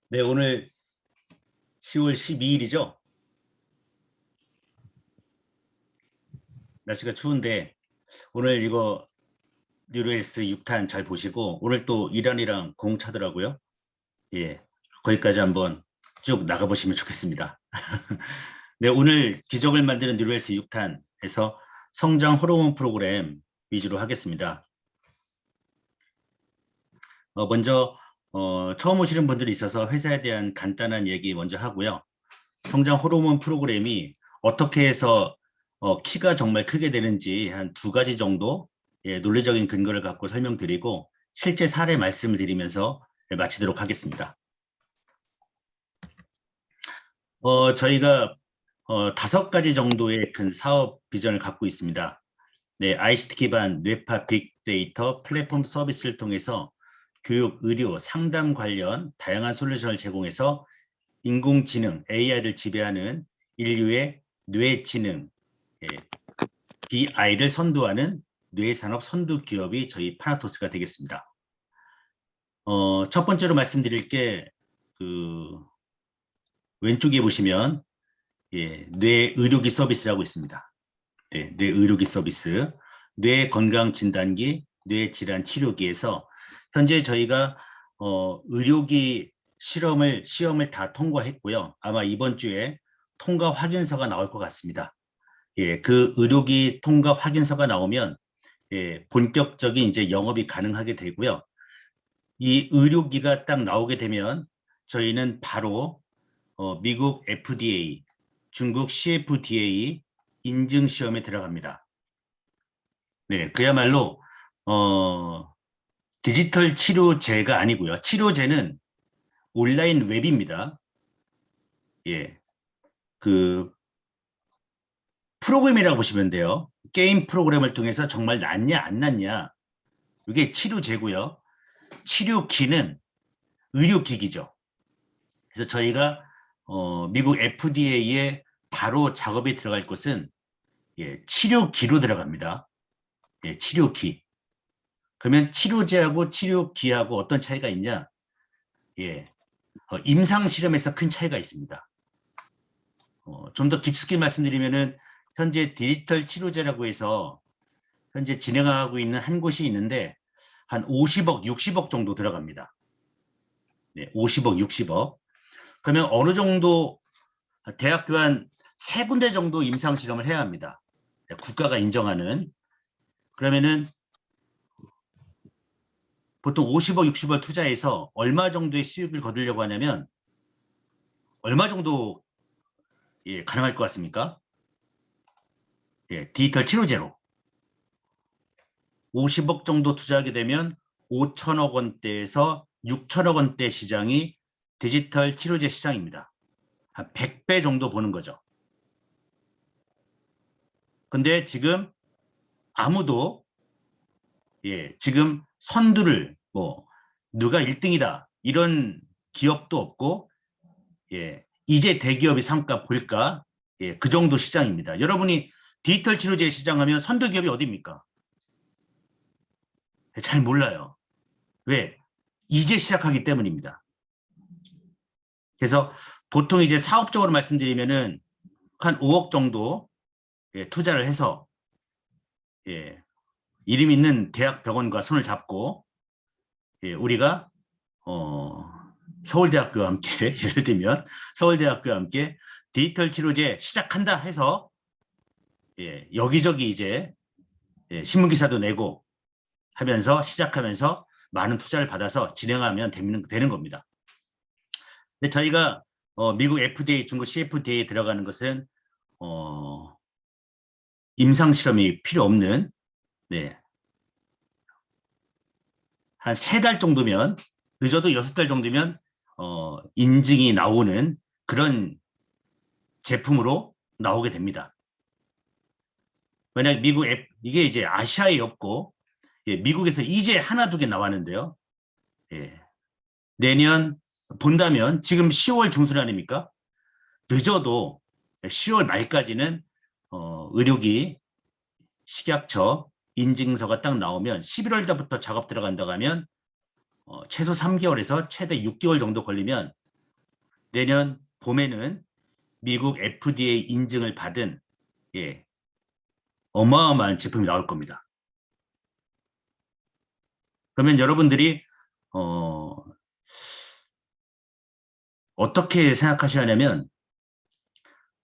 네, 오늘 10월 12일이죠. 날씨가 추운데 오늘 이거 뉴레이스 6탄 잘 보시고 오늘 또 이란이랑 공 차더라고요. 예, 거기까지 한번 쭉 나가보시면 좋겠습니다. 네, 오늘 기적을 만드는 뉴레이스 6탄에서 성장 호르몬 프로그램 위주로 하겠습니다. 먼저 처음 오시는 분들이 있어서 회사에 대한 간단한 얘기 먼저 하고요. 성장 호르몬 프로그램이 어떻게 해서 키가 정말 크게 되는지 한 두 가지 정도 논리적인 근거를 갖고 설명드리고 실제 사례 말씀을 드리면서 마치도록 하겠습니다. 저희가 5가지 정도의 큰 사업 비전을 갖고 있습니다. 네, ICT 기반 뇌파 빅데이터 플랫폼 서비스를 통해서 교육, 의료, 상담 관련 다양한 솔루션을 제공해서 인공지능, AI를 지배하는 인류의 뇌지능, BI를 선도하는 뇌산업 선두 기업이 저희 파나토스가 되겠습니다. 첫 번째로 말씀드릴 게 왼쪽에 보시면 뇌 의료기 서비스라고 있습니다. 네, 뇌 의료기 서비스, 뇌 건강 진단기, 뇌 질환 치료기에서 현재 저희가 의료기 시험을 다 통과했고요. 아마 이번 주에 통과 확인서가 나올 것 같습니다. 그 의료기 통과 확인서가 나오면 본격적인 이제 영업이 가능하게 되고요. 이 의료기가 딱 나오게 되면 저희는 바로 미국 FDA, 중국 CFDA 인증 시험에 들어갑니다. 네, 그야말로 디지털 치료제가 아니고요. 치료제는 온라인 웹입니다. 예, 그 프로그램이라고 보시면 돼요. 게임 프로그램을 통해서 정말 낫냐 안 낫냐, 이게 치료제고요. 치료기는 의료기기죠. 그래서 저희가 미국 FDA에 바로 작업이 들어갈 것은 치료기로 들어갑니다. 치료기. 그러면 치료제하고 치료기하고 어떤 차이가 있냐? 임상실험에서 큰 차이가 있습니다. 좀 더 깊숙이 말씀드리면은 현재 디지털 치료제라고 해서 현재 진행하고 있는 한 곳이 있는데 한 50억, 60억 정도 들어갑니다. 50억, 60억. 그러면 어느 정도 대학교 한 3군데 정도 임상실험을 해야 합니다. 국가가 인정하는. 그러면은 보통 50억, 60억 투자해서 얼마 정도의 수익을 거두려고 하냐면 얼마 정도 가능할 것 같습니까? 디지털 치료제로 50억 정도 투자하게 되면 5천억 원대에서 6천억 원대 시장이 디지털 치료제 시장입니다. 한 100배 정도 보는 거죠. 근데 지금 아무도 지금 선두를 누가 1등이다 이런 기업도 없고 이제 대기업이 상가 볼까 그 정도 시장입니다. 여러분이 디지털 치료제 시장 하면 선두 기업이 어디입니까? 잘 몰라요. 왜? 이제 시작하기 때문입니다. 그래서 보통 이제 사업적으로 말씀드리면은 한 5억 정도 투자를 해서 이름 있는 대학 병원과 손을 잡고 우리가 서울대학교와 함께 예를 들면 서울대학교와 함께 디지털 치료제 시작한다 해서 여기저기 이제 신문기사도 내고 하면서 시작하면서 많은 투자를 받아서 진행하면 되는 겁니다. 근데 저희가 미국 FDA, 중국 CFDA에 들어가는 것은 임상실험이 필요 없는 한 3달 정도면, 늦어도 6달 정도면 인증이 나오는 그런 제품으로 나오게 됩니다. 만약 이게 이제 아시아에 없고 미국에서 이제 하나 두 개 나왔는데요. 내년 본다면 지금 10월 중순 아닙니까? 늦어도 10월 말까지는 의료기 식약처 인증서가 딱 나오면 11월 달부터 작업 들어간다고 하면 최소 3개월에서 최대 6개월 정도 걸리면 내년 봄에는 미국 FDA 인증을 받은 어마어마한 제품이 나올 겁니다. 그러면 여러분들이 어떻게 생각하셔야 하냐면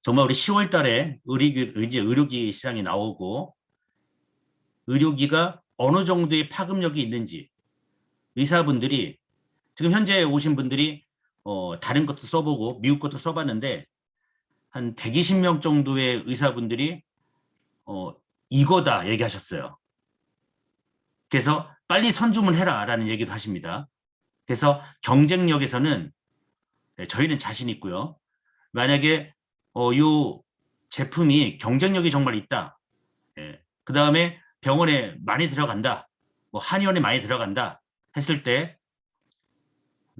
정말 우리 10월 달에 의료기 시장이 나오고 의료기가 어느 정도의 파급력이 있는지 의사분들이 지금 현재 오신 분들이 다른 것도 써보고 미국 것도 써봤는데 한 120명 정도의 의사분들이 이거다 얘기하셨어요. 그래서 빨리 선주문해라 라는 얘기도 하십니다. 그래서 경쟁력에서는 저희는 자신 있고요. 만약에 이 제품이 경쟁력이 정말 있다. 그 다음에 병원에 많이 들어간다. 뭐 한의원에 많이 들어간다 했을 때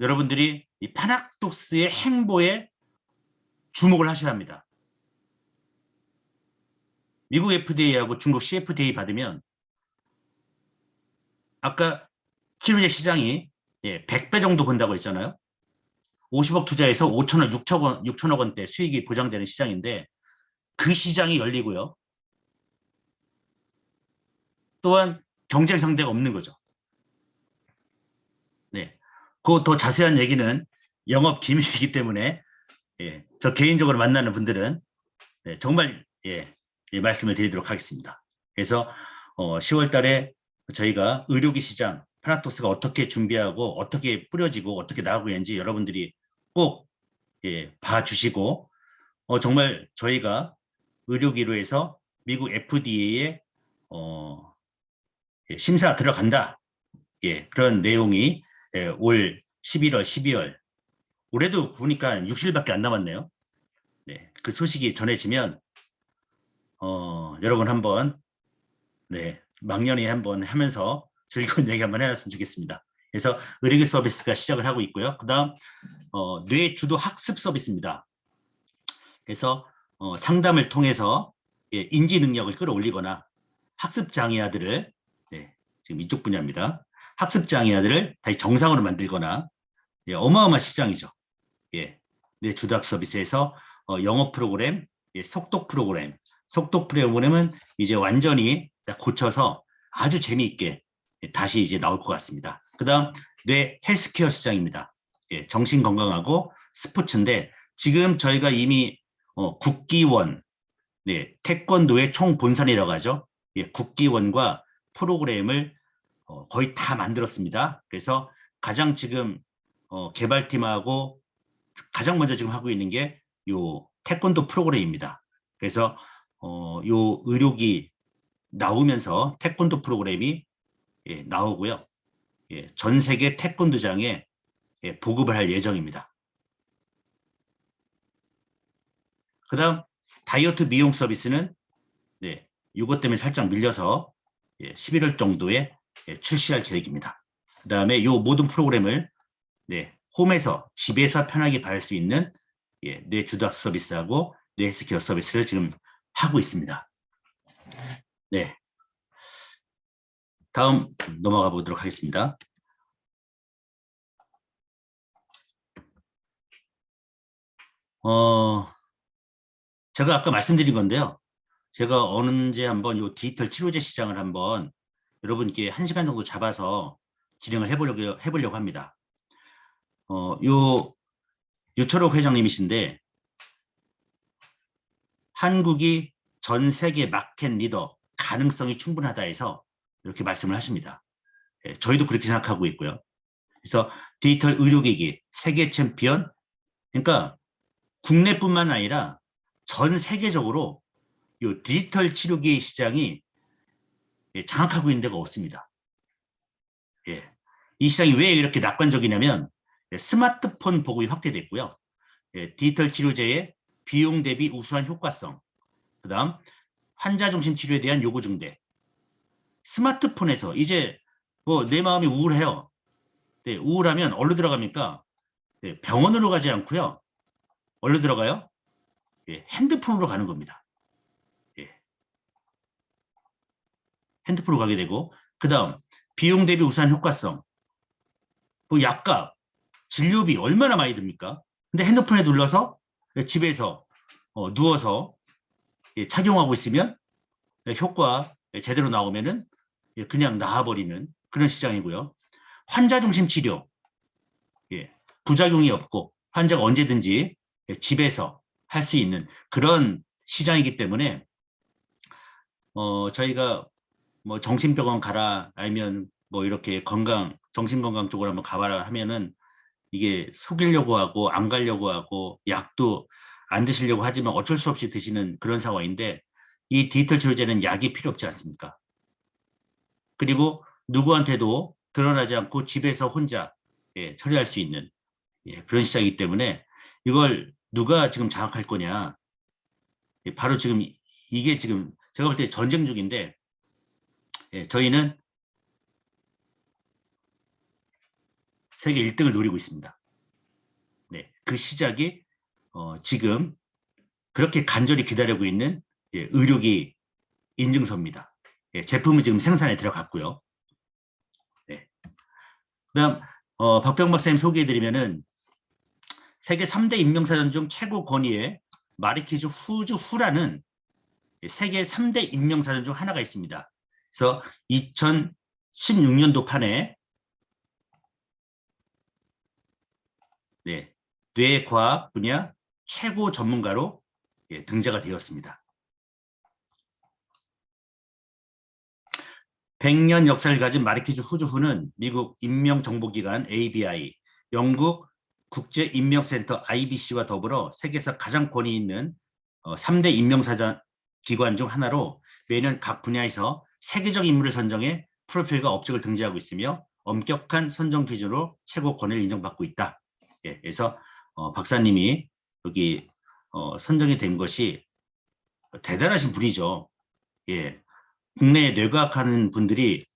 여러분들이 이 파낙독스의 행보에 주목을 하셔야 합니다. 미국 FDA하고 중국 CFDA 받으면 아까 치료제 시장이 100배 정도 본다고 했잖아요. 50억 투자해서 5천억, 6천억 원대 수익이 보장되는 시장인데 그 시장이 열리고요. 또한 경쟁 상대가 없는 거죠. 네, 그 더 자세한 얘기는 영업 기밀이기 때문에 저 개인적으로 만나는 분들은 정말 말씀을 드리도록 하겠습니다. 그래서 10월 달에 저희가 의료기 시장 파나토스가 어떻게 준비하고 어떻게 뿌려지고 어떻게 나오고 있는지 여러분들이 꼭 봐주시고 정말 저희가 의료기로 해서 미국 FDA에 심사 들어간다. 그런 내용이 올 11월, 12월 올해도 보니까 60일밖에 안 남았네요. 그 소식이 전해지면 여러분 한번 막년에 한번 하면서 즐거운 얘기 한번 해놨으면 좋겠습니다. 그래서 의료기 서비스가 시작을 하고 있고요. 그 다음 뇌주도 학습 서비스입니다. 그래서 상담을 통해서 인지 능력을 끌어올리거나 학습 장애아들을 지금 이쪽 분야입니다. 학습 장애아들을 다시 정상으로 만들거나 어마어마한 시장이죠. 뇌주도 학습 서비스에서 영어 프로그램, 속독 프로그램은 이제 완전히 고쳐서 아주 재미있게 다시 이제 나올 것 같습니다. 그 다음 뇌 헬스케어 시장입니다. 정신 건강하고 스포츠인데 지금 저희가 이미 국기원, 태권도의 총본산이라고 하죠. 국기원과 프로그램을 거의 다 만들었습니다. 그래서 가장 지금 개발팀하고 가장 먼저 지금 하고 있는 게 요 태권도 프로그램입니다. 그래서 요 의료기 나오면서 태권도 프로그램이 나오고요. 전 세계 태권도장에 보급을 할 예정입니다. 그 다음 다이어트 미용 서비스는 이것 때문에 살짝 밀려서 11월 정도에 출시할 계획입니다. 그 다음에 이 모든 프로그램을 홈에서 집에서 편하게 받을 수 있는 뇌주도학 서비스하고 뇌헬스케어 서비스를 지금 하고 있습니다. 네, 다음 넘어가 보도록 하겠습니다. 제가 아까 말씀드린 건데요. 제가 언제 한번 요 디지털 치료제 시장을 한번 여러분께 1시간 정도 잡아서 진행을 해보려고 합니다. 요 유철옥 회장님이신데 한국이 전 세계 마켓 리더 가능성이 충분하다 해서 이렇게 말씀을 하십니다. 저희도 그렇게 생각하고 있고요. 그래서 디지털 의료기기 세계 챔피언, 그러니까 국내뿐만 아니라 전 세계적으로 이 디지털 치료기 시장이 장악하고 있는 데가 없습니다. 이 시장이 왜 이렇게 낙관적이냐면 스마트폰 보급이 확대됐고요. 디지털 치료제의 비용 대비 우수한 효과성, 그 다음 환자 중심 치료에 대한 요구 증대. 스마트폰에서 이제 뭐 내 마음이 우울해요. 우울하면 어디로 들어갑니까? 병원으로 가지 않고요. 어디로 들어가요? 핸드폰으로 가는 겁니다. 핸드폰으로 가게 되고, 그 다음 비용 대비 우수한 효과성. 뭐 약값, 진료비 얼마나 많이 듭니까? 근데 핸드폰에 눌러서 집에서 누워서 착용하고 있으면 효과 제대로 나오면은 그냥 나와버리는 그런 시장이고요. 환자 중심 치료, 부작용이 없고 환자가 언제든지 집에서 할 수 있는 그런 시장이기 때문에 저희가 뭐 정신병원 가라 아니면 뭐 이렇게 정신건강 쪽으로 한번 가봐라 하면은 이게 속이려고 하고 안 가려고 하고 약도 안 드시려고 하지만 어쩔 수 없이 드시는 그런 상황인데 이 디지털 치료제는 약이 필요 없지 않습니까? 그리고 누구한테도 드러나지 않고 집에서 혼자 처리할 수 있는 그런 시장이기 때문에 이걸 누가 지금 장악할 거냐. 바로 지금 이게 지금 제가 볼 때 전쟁 중인데 저희는 세계 1등을 노리고 있습니다. 네, 그 시작이 지금 그렇게 간절히 기다리고 있는 의료기 인증서입니다. 제품은 지금 생산에 들어갔고요. 네. 그다음 박병 박사님 소개해드리면은 세계 3대 인명사전 중 최고 권위의 마리키즈 후즈 후라는 세계 3대 인명사전 중 하나가 있습니다. 그래서 2016년도 판에 뇌과학 분야 최고 전문가로 등재가 되었습니다. 100년 역사를 가진 마리키즈 후즈후는 미국 인명정보기관 ABI, 영국 국제인명센터 IBC와 더불어 세계에서 가장 권위 있는 3대 인명사전 기관 중 하나로 매년 각 분야에서 세계적 인물을 선정해 프로필과 업적을 등재하고 있으며 엄격한 선정 기준으로 최고 권위를 인정받고 있다. 그래서 박사님이 여기 선정이 된 것이 대단하신 분이죠. 국내에 뇌과학하는 분들이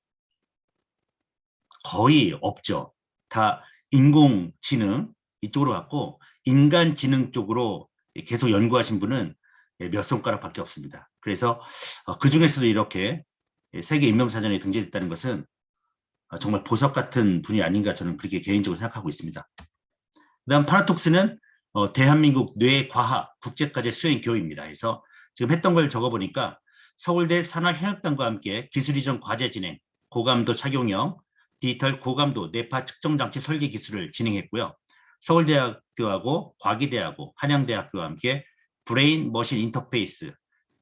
거의 없죠. 다 인공지능 이쪽으로 갔고 인간지능 쪽으로 계속 연구하신 분은 몇 손가락밖에 없습니다. 그래서 그 중에서도 이렇게 세계 인명사전에 등재됐다는 것은 정말 보석 같은 분이 아닌가 저는 그렇게 개인적으로 생각하고 있습니다. 그다음 파라톡스는 대한민국 뇌과학 국제과제 수행 교육입니다. 그래서 지금 했던 걸 적어보니까 서울대 산하협력단과 함께 기술 이전 과제 진행, 고감도 착용형, 디지털 고감도 뇌파 측정 장치 설계 기술을 진행했고요. 서울대학교하고 과기대하고 한양대학교와 함께 브레인 머신 인터페이스,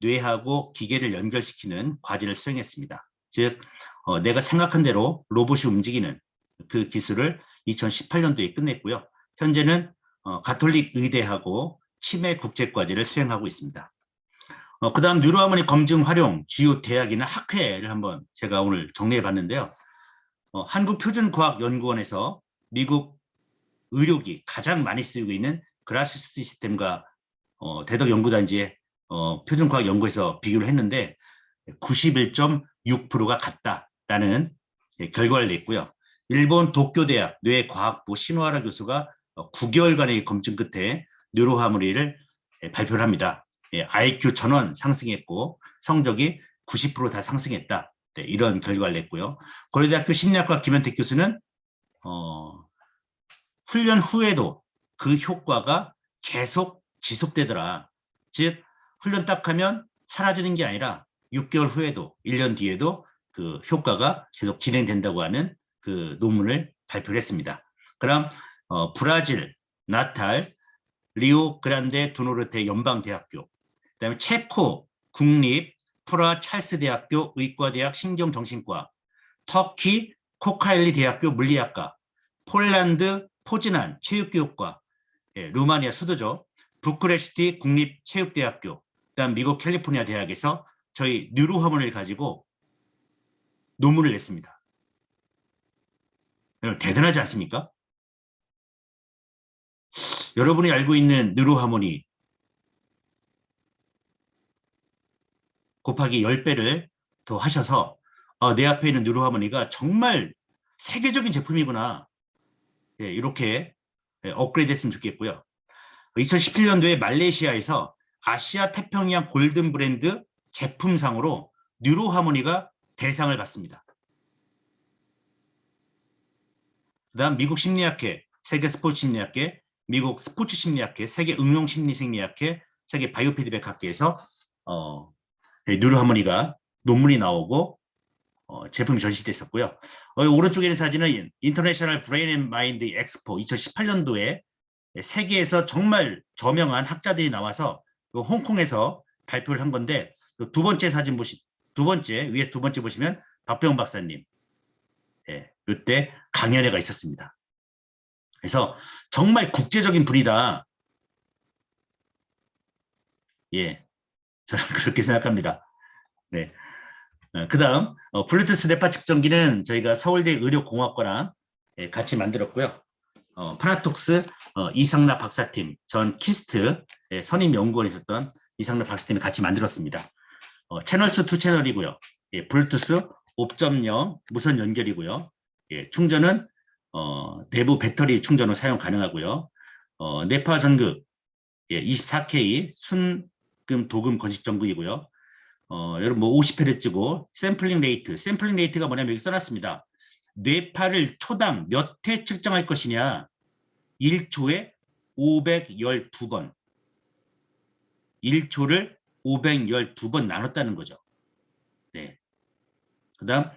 뇌하고 기계를 연결시키는 과제를 수행했습니다. 즉 내가 생각한 대로 로봇이 움직이는 그 기술을 2018년도에 끝냈고요. 현재는 가톨릭 의대하고 치매 국제과제를 수행하고 있습니다. 그 다음 뉴로하모니 검증 활용 주요 대학이나 학회를 한번 제가 오늘 정리해 봤는데요. 한국표준과학연구원에서 미국 의료기 가장 많이 쓰이고 있는 그라시스 시스템과 대덕연구단지의 표준과학연구에서 비교를 했는데 91.6%가 같다라는 결과를 냈고요. 일본 도쿄대학 뇌과학부 신호하라 교수가 9개월간의 검증 끝에 뉴로하모니를 발표를 합니다. IQ 전원 상승했고 성적이 90% 다 상승했다. 이런 결과를 냈고요. 고려대학교 심리학과 김현택 교수는 훈련 후에도 그 효과가 계속 지속되더라. 즉 훈련 딱 하면 사라지는 게 아니라 6개월 후에도 1년 뒤에도 그 효과가 계속 진행된다고 하는 그 논문을 발표를 했습니다. 그럼 브라질 나탈 리오 그란데 두노르테 연방대학교, 그다음에 체코 국립 프라 찰스 대학교 의과대학 신경정신과, 터키 코카일리 대학교 물리학과, 폴란드 포즈난 체육교육과, 루마니아 수도죠. 부크레슈티 국립체육대학교, 그다음 미국 캘리포니아 대학에서 저희 뉴로하모니를 가지고 논문을 냈습니다. 대단하지 않습니까? 여러분이 알고 있는 뉴로하모니 곱하기 10배를 더 하셔서 내 앞에 있는 뉴로하모니가 정말 세계적인 제품이구나. 이렇게 업그레이드 했으면 좋겠고요. 2017년도에 말레이시아에서 아시아 태평양 골든 브랜드 제품상으로 뉴로하모니가 대상을 받습니다. 그 다음 미국 심리학회, 세계 스포츠 심리학회, 미국 스포츠 심리학회, 세계 응용 심리 생리학회, 세계 바이오 피드백 학회에서 뉴로하모니가 논문이 나오고 제품이 전시됐었고요. 오른쪽에 있는 사진은 인터내셔널 브레인 앤 마인드 엑스포 2018년도에 세계에서 정말 저명한 학자들이 나와서 홍콩에서 발표를 한 건데, 두 번째 사진 위에서 두 번째 보시면 박병훈 박사님, 이때 강연회가 있었습니다. 그래서 정말 국제적인 분이다. 예, 저는 그렇게 생각합니다. 네. 그 다음 블루투스 뇌파 측정기는 저희가 서울대 의료공학과랑 같이 만들었고요. 파나톡스 이상락 박사팀, 전 키스트 선임 연구원이셨던 이상락 박사팀이 같이 만들었습니다. 채널수 2 채널이고요. 블루투스 5.0 무선 연결이고요. 충전은 내부 배터리 충전으로 사용 가능하고요. 뇌파 전극 24K 순금 도금 건식 전극이고요. 여러분 뭐 50Hz고 샘플링 레이트가 뭐냐면 여기 써놨습니다. 뇌파를 초당 몇 회 측정할 것이냐. 1초에 512번. 1초를 512번 나눴다는 거죠. 네. 그 다음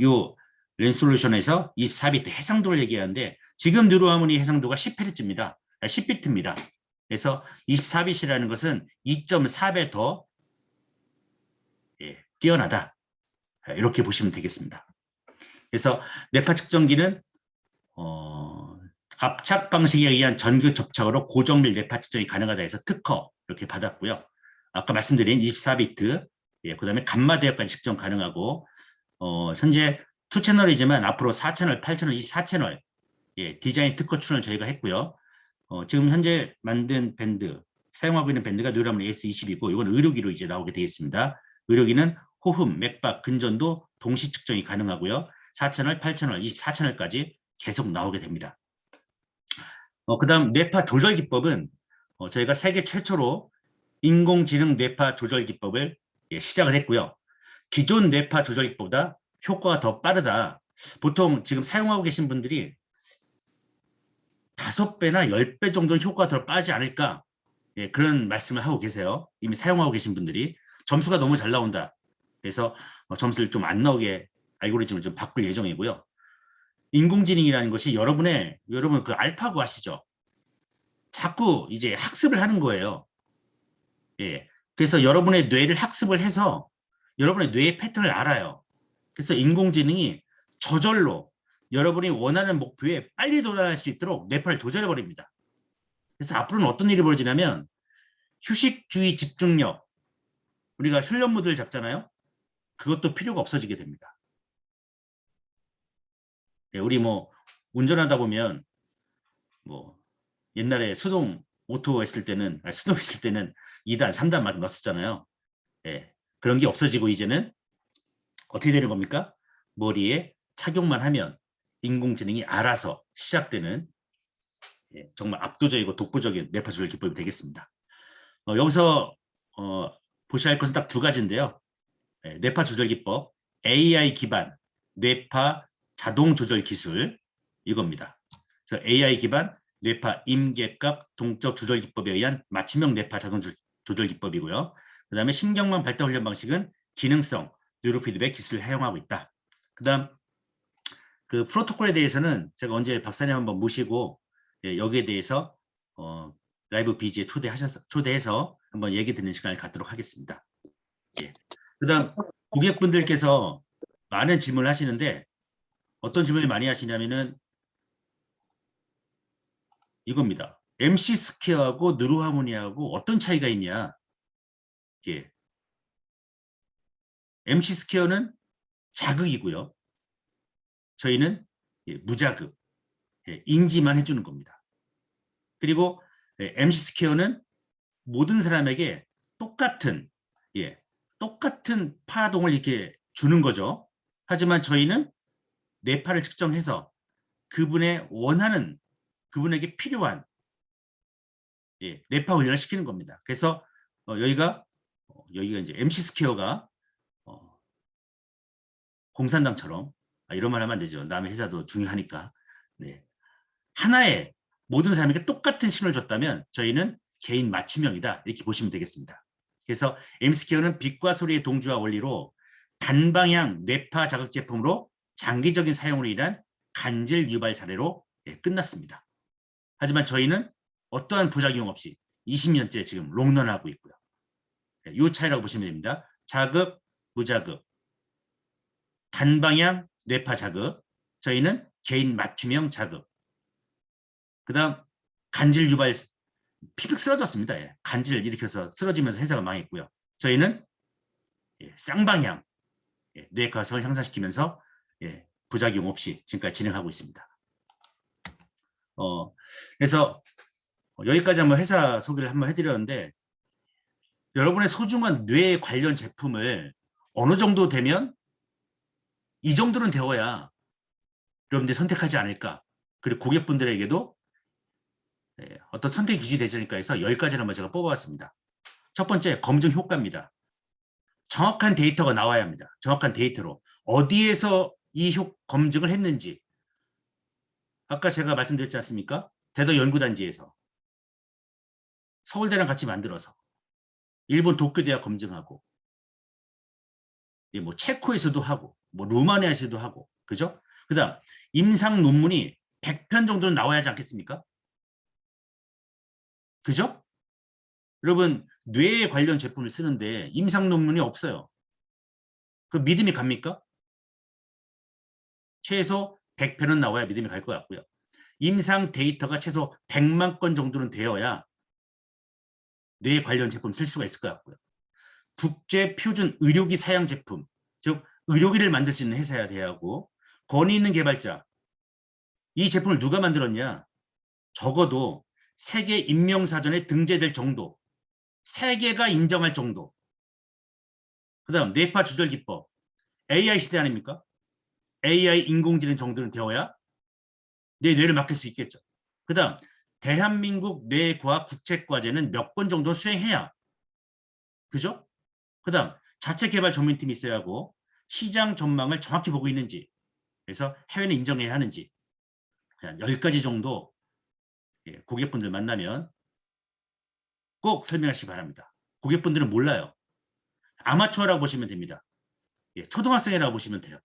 요 렌솔루션에서 24비트 해상도를 얘기하는데, 지금 뉴로하모니 해상도가 10Hz입니다. 10비트입니다. 그래서 24비트라는 것은 2.4배 더 뛰어나다. 이렇게 보시면 되겠습니다. 그래서 뇌파 측정기는 압착 방식에 의한 전극 접착으로 고정밀 뇌파 측정이 가능하다 해서 특허 이렇게 받았고요. 아까 말씀드린 24비트, 그 다음에 감마 대역까지 측정 가능하고, 현재 2채널이지만 앞으로 4채널, 8채널, 24채널 디자인 특허 출원을 저희가 했고요. 지금 현재 만든 밴드, 사용하고 있는 밴드가 뉴로하모니 S20이고, 이건 의료기로 이제 나오게 되겠습니다. 의료기는 호흡, 맥박, 근전도 동시 측정이 가능하고요. 4채널, 8채널, 24채널까지 계속 나오게 됩니다. 그 다음 뇌파 조절 기법은 저희가 세계 최초로 인공지능 뇌파 조절 기법을 시작을 했고요. 기존 뇌파 조절 기법보다 효과가 더 빠르다. 보통 지금 사용하고 계신 분들이 5배나 10배 정도 효과가 더 빠르지 않을까, 그런 말씀을 하고 계세요. 이미 사용하고 계신 분들이. 점수가 너무 잘 나온다. 그래서 점수를 좀 안 나오게 알고리즘을 좀 바꿀 예정이고요. 인공지능이라는 것이 여러분 그 알파고 아시죠? 자꾸 이제 학습을 하는 거예요. 그래서 여러분의 뇌를 학습을 해서 여러분의 뇌의 패턴을 알아요. 그래서 인공지능이 저절로 여러분이 원하는 목표에 빨리 도달할 수 있도록 뇌파를 조절해 버립니다. 그래서 앞으로는 어떤 일이 벌어지냐면, 휴식주의 집중력, 우리가 훈련 모드를 잡잖아요. 그것도 필요가 없어지게 됩니다. 우리 뭐 운전하다 보면 뭐 옛날에 수동 오토 했을 때는, 수동 했을 때는 2단, 3단 막 넣었잖아요. 그런 게 없어지고 이제는 어떻게 되는 겁니까? 머리에 착용만 하면 인공지능이 알아서 시작되는 정말 압도적이고 독보적인 뇌파 조절 기법이 되겠습니다. 여기서 보셔야 할 것은 딱 2가지인데요. 뇌파 조절 기법, AI 기반 뇌파 자동 조절 기술, 이겁니다. 그래서 AI 기반 뇌파 임계값 동적 조절 기법에 의한 맞춤형 뇌파 자동 조절 기법이고요. 그 다음에 신경망 발달 훈련 방식은 기능성 뉴로피드백 기술을 사용하고 있다. 그 다음 그 프로토콜에 대해서는 제가 언제 박사님 한번 모시고 여기에 대해서 라이브 BG에 초대해서 한번 얘기 듣는 시간을 갖도록 하겠습니다. 그 다음 고객분들께서 많은 질문을 하시는데, 어떤 질문을 많이 하시냐면은 이겁니다. MC 스퀘어하고 뉴로하모니하고 어떤 차이가 있냐. MC 스퀘어는 자극이고요. 저희는 무자극, 인지만 해주는 겁니다. 그리고 MC 스퀘어는 모든 사람에게 똑같은 파동을 이렇게 주는 거죠. 하지만 저희는 뇌파를 측정해서 그분에게 필요한 뇌파 훈련을 시키는 겁니다. 그래서 여기가 이제 MC 스퀘어가 공산당처럼, 이런 말 하면 안 되죠. 남의 회사도 중요하니까. 하나의 모든 사람에게 똑같은 신호를 줬다면 저희는 개인 맞춤형이다. 이렇게 보시면 되겠습니다. 그래서 MCQ는 빛과 소리의 동주와 원리로 단방향 뇌파 자극 제품으로 장기적인 사용으로 인한 간질 유발 사례로 끝났습니다. 하지만 저희는 어떠한 부작용 없이 20년째 지금 롱런하고 있고요. 이 차이라고 보시면 됩니다. 자극, 무자극, 단방향 뇌파 자극, 저희는 개인 맞춤형 자극. 그 다음 간질 유발, 피픽 쓰러졌습니다. 간질을 일으켜서 쓰러지면서 회사가 망했고요. 저희는 쌍방향 뇌과석을 향상시키면서 부작용 없이 지금까지 진행하고 있습니다. 그래서 여기까지 한번 회사 소개를 한번 해드렸는데 여러분의 소중한 뇌 관련 제품을 어느 정도 되면 이 정도는 되어야 여러분들이 선택하지 않을까. 그리고 고객분들에게도 어떤 선택 기준이 되지 않을까 해서 10가지를 한번 제가 뽑아봤습니다. 첫 번째, 검증 효과입니다. 정확한 데이터가 나와야 합니다. 정확한 데이터로. 어디에서 이 검증을 했는지. 아까 제가 말씀드렸지 않습니까? 대덕 연구단지에서 서울대랑 같이 만들어서 일본 도쿄대학 검증하고 뭐 체코에서도 하고 뭐 루마니아에서도 하고 그죠? 그 다음 임상 논문이 100편 정도는 나와야 하지 않겠습니까? 그죠? 여러분 뇌에 관련 제품을 쓰는데 임상 논문이 없어요. 그 믿음이 갑니까? 최소 100편은 나와야 믿음이 갈 것 같고요. 임상 데이터가 최소 100만 건 정도는 되어야 뇌 관련 제품 쓸 수가 있을 것 같고요. 국제 표준 의료기 사양 제품, 즉 의료기를 만들 수 있는 회사야 돼야 하고 권위 있는 개발자, 이 제품을 누가 만들었냐? 적어도 세계 인명사전에 등재될 정도, 세계가 인정할 정도. 그 다음 뇌파 조절 기법, AI 시대 아닙니까? AI 인공지능 정도는 되어야 내 뇌를 맡길 수 있겠죠. 그 다음 대한민국 뇌과학 국책과제는 몇 번 정도 수행해야 그죠? 그 다음 자체 개발 전문팀이 있어야 하고 시장 전망을 정확히 보고 있는지 그래서 해외는 인정해야 하는지 한 10가지 정도 고객분들 만나면 꼭 설명하시기 바랍니다. 고객분들은 몰라요. 아마추어라고 보시면 됩니다. 초등학생이라고 보시면 돼요.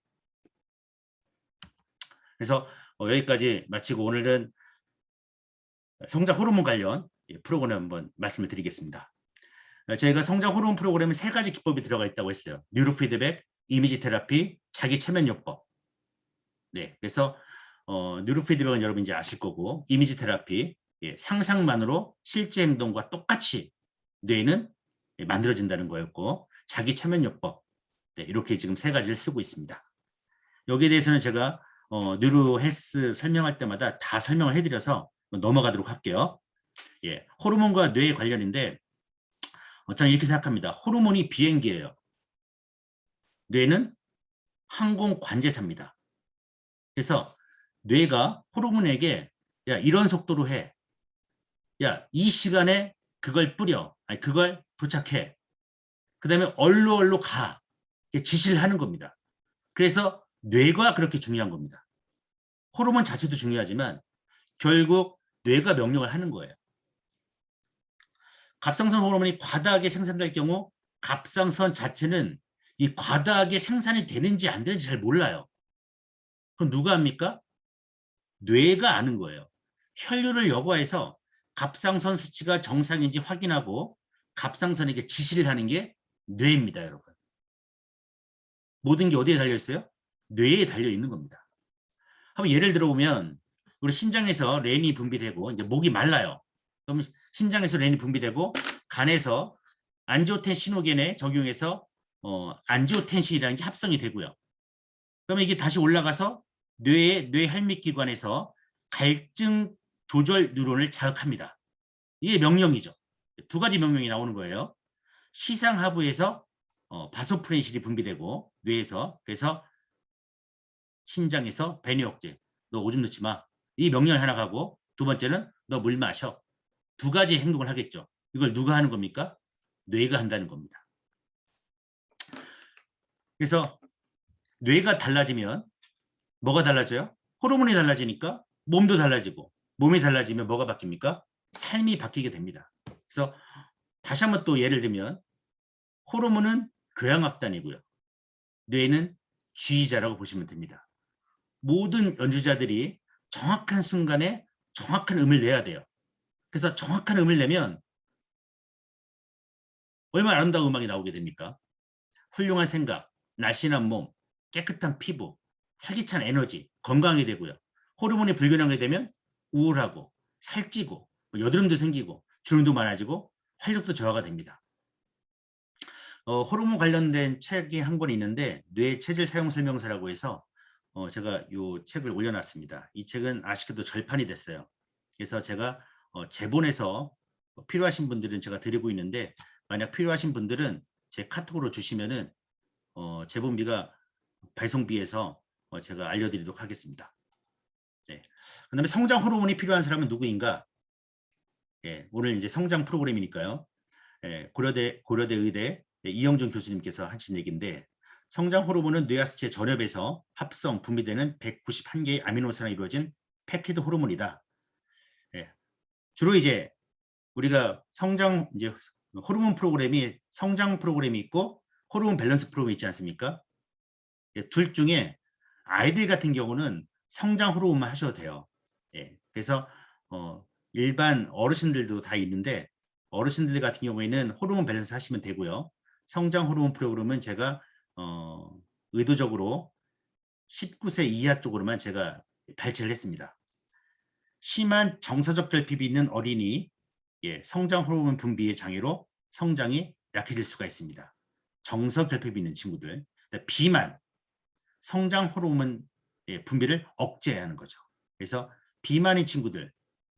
그래서 여기까지 마치고 오늘은 성장 호르몬 관련 프로그램 한번 말씀을 드리겠습니다. 저희가 성장 호르몬 프로그램에 3가지 기법이 들어가 있다고 했어요. 뉴로 피드백, 이미지 테라피, 자기 최면요법. 네, 그래서 뉴로 피드백은 여러분 이제 아실 거고 이미지 테라피, 상상만으로 실제 행동과 똑같이 뇌는 만들어진다는 거였고 자기 최면요법, 네, 이렇게 지금 3가지를 쓰고 있습니다. 여기에 대해서는 제가 뉴로 헬스 설명할 때마다 다 설명을 해드려서 넘어가도록 할게요. 호르몬과 뇌에 관련인데 저는 이렇게 생각합니다. 호르몬이 비행기예요. 뇌는 항공관제사입니다. 그래서 뇌가 호르몬에게 야 이런 속도로 해. 야 이 시간에 그걸 뿌려. 아니 그걸 도착해. 그 다음에 얼로 가. 지시를 하는 겁니다. 그래서 뇌가 그렇게 중요한 겁니다. 호르몬 자체도 중요하지만 결국 뇌가 명령을 하는 거예요. 갑상선 호르몬이 과다하게 생산될 경우 갑상선 자체는 이 과다하게 생산이 되는지 안 되는지 잘 몰라요. 그럼 누가 합니까? 뇌가 아는 거예요. 혈류를 여과해서 갑상선 수치가 정상인지 확인하고 갑상선에게 지시를 하는 게 뇌입니다, 여러분. 모든 게 어디에 달려 있어요? 뇌에 달려 있는 겁니다. 한번 예를 들어보면 우리 신장에서 렌이 분비되고 이제 목이 말라요. 그럼 신장에서 렌이 분비되고 간에서 안지오텐신호겐에 적용해서 안지오텐신이라는 게 합성이 되고요. 그러면 이게 다시 올라가서 뇌의 뇌혈맥기관에서 갈증 조절 뉴런을 자극합니다. 이게 명령이죠. 2가지 명령이 나오는 거예요. 시상하부에서 바소프렌실이 분비되고 뇌에서 그래서 신장에서 배뇨 억제. 너 오줌 넣지 마. 이 명령을 하나 가고 2번째는 너 물 마셔. 2가지 행동을 하겠죠. 이걸 누가 하는 겁니까? 뇌가 한다는 겁니다. 그래서 뇌가 달라지면 뭐가 달라져요? 호르몬이 달라지니까 몸도 달라지고 몸이 달라지면 뭐가 바뀝니까? 삶이 바뀌게 됩니다. 그래서 다시 한번 또 예를 들면 호르몬은 교향악단이고요. 뇌는 지휘자라고 보시면 됩니다. 모든 연주자들이 정확한 순간에 정확한 음을 내야 돼요. 그래서 정확한 음을 내면 얼마나 아름다운 음악이 나오게 됩니까? 훌륭한 생각, 날씬한 몸, 깨끗한 피부, 활기찬 에너지, 건강하게 되고요. 호르몬이 불균형하게 되면 우울하고 살찌고 여드름도 생기고 주름도 많아지고 활력도 저하가 됩니다. 호르몬 관련된 책이 한 권 있는데 뇌 체질 사용 설명서라고 해서 제가 이 책을 올려놨습니다. 이 책은 아쉽게도 절판이 됐어요. 그래서 제가 재본해서 필요하신 분들은 제가 드리고 있는데 만약 필요하신 분들은 제 카톡으로 주시면은 재본비가 발송비에서 제가 알려드리도록 하겠습니다. 네. 그다음에 성장 호르몬이 필요한 사람은 누구인가? 예, 오늘 이제 성장 프로그램이니까요. 예, 고려대 의대 이영준 교수님께서 하신 얘기인데 성장 호르몬은 뇌하수체 전엽에서 합성 분비되는 191개의 아미노산이 이루어진 펩티드 호르몬이다. 예, 주로 이제 우리가 성장 이제 호르몬 프로그램이 성장 프로그램이 있고 호르몬 밸런스 프로그램이 있지 않습니까? 예, 둘 중에 아이들 같은 경우는 성장 호르몬만 하셔도 돼요. 예, 그래서 일반 어르신들도 다 있는데 어르신들 같은 경우에는 호르몬 밸런스 하시면 되고요. 성장 호르몬 프로그램은 제가 의도적으로 19세 이하 쪽으로만 제가 발췌를 했습니다. 심한 정서적 결핍이 있는 어린이 성장 호르몬 분비의 장애로 성장이 약해질 수가 있습니다. 정서 결핍이 있는 친구들, 비만, 성장 호르몬 분비를 억제해야 하는 거죠. 그래서 비만인 친구들,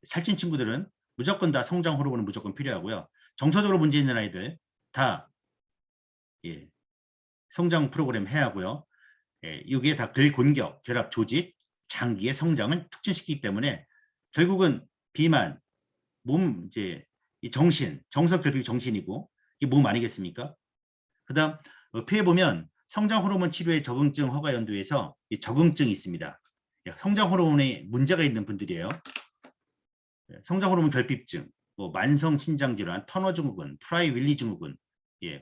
살찐 친구들은 무조건 다 성장 호르몬은 무조건 필요하고요. 정서적으로 문제 있는 아이들 다 성장 프로그램 해야 하고요. 이게 다 근골격, 결합, 조직, 장기의 성장을 촉진시키기 때문에 결국은 비만, 몸 이제 이 정신, 정서 결핍이 정신이고 이게 몸 아니겠습니까? 그다음 피해 보면 성장 호르몬 치료의 적응증 허가 연구에서 이 적응증이 있습니다. 성장 호르몬에 문제가 있는 분들이에요. 성장 호르몬 결핍증, 만성 신장 질환, 터너 증후군, 프라이-윌리 증후군,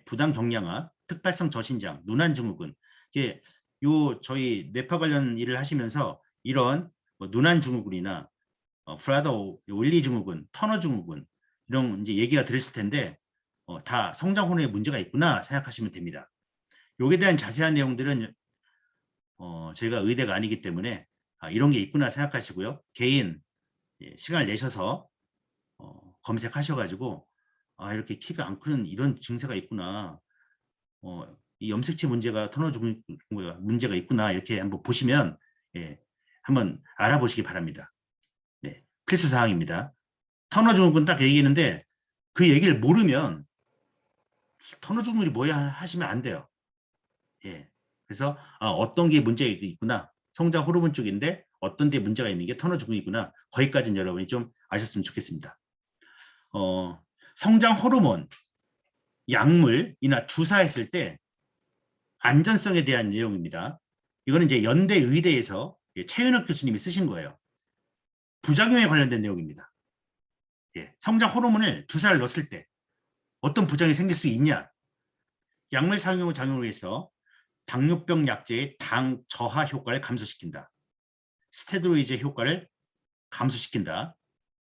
부당 경량화, 특발성 저신장, 누난 증후군. 저희 뇌파 관련 일을 하시면서 이런 누난 증후군이나 프라더 윌리 증후군, 터너 증후군 이런 이제 얘기가 들으실 텐데 다 성장 호르몬에 문제가 있구나 생각하시면 됩니다. 여기에 대한 자세한 내용들은 저희가 의대가 아니기 때문에 이런 게 있구나 생각하시고요. 개인 시간을 내셔서 검색하셔가지고 이렇게 키가 안 크는 이런 증세가 있구나. 이 염색체 문제가 터너 증후군 문제가 있구나 이렇게 한번 보시면 한번 알아보시기 바랍니다. 네, 필수 사항입니다. 터너 증후군 딱 얘기했는데 그 얘기를 모르면 터너 증후군이 뭐야 하시면 안 돼요. 그래서 어떤 게 문제가 있구나. 성장 호르몬 쪽인데 어떤 데 문제가 있는 게 터너 증후군이구나. 거기까지는 여러분이 좀 아셨으면 좋겠습니다. 성장 호르몬 약물이나 주사했을 때 안전성에 대한 내용입니다. 이거는 이제 연대 의대에서 최윤혁 교수님이 쓰신 거예요. 부작용에 관련된 내용입니다. 성장 호르몬을 주사를 넣었을 때 어떤 부작용이 생길 수 있냐? 약물 사용 작용으로 해서 당뇨병 약제의 당 저하 효과를 감소시킨다. 스테로이드 효과를 감소시킨다.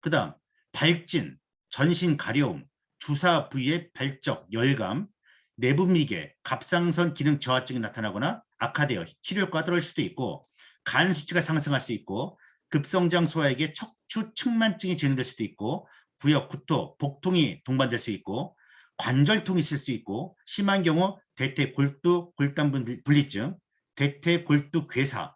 그 다음 발진, 전신 가려움, 주사 부위의 발적, 열감, 내분비계, 갑상선 기능 저하증이 나타나거나 악화되어 치료 효과가 떨어질 수도 있고 간 수치가 상승할 수 있고 급성장 소아에게 척추 측만증이 진행될 수도 있고 구역, 구토, 복통이 동반될 수 있고 관절통이 있을 수 있고 심한 경우 대퇴골두 골단 분리증, 대퇴골두 괴사,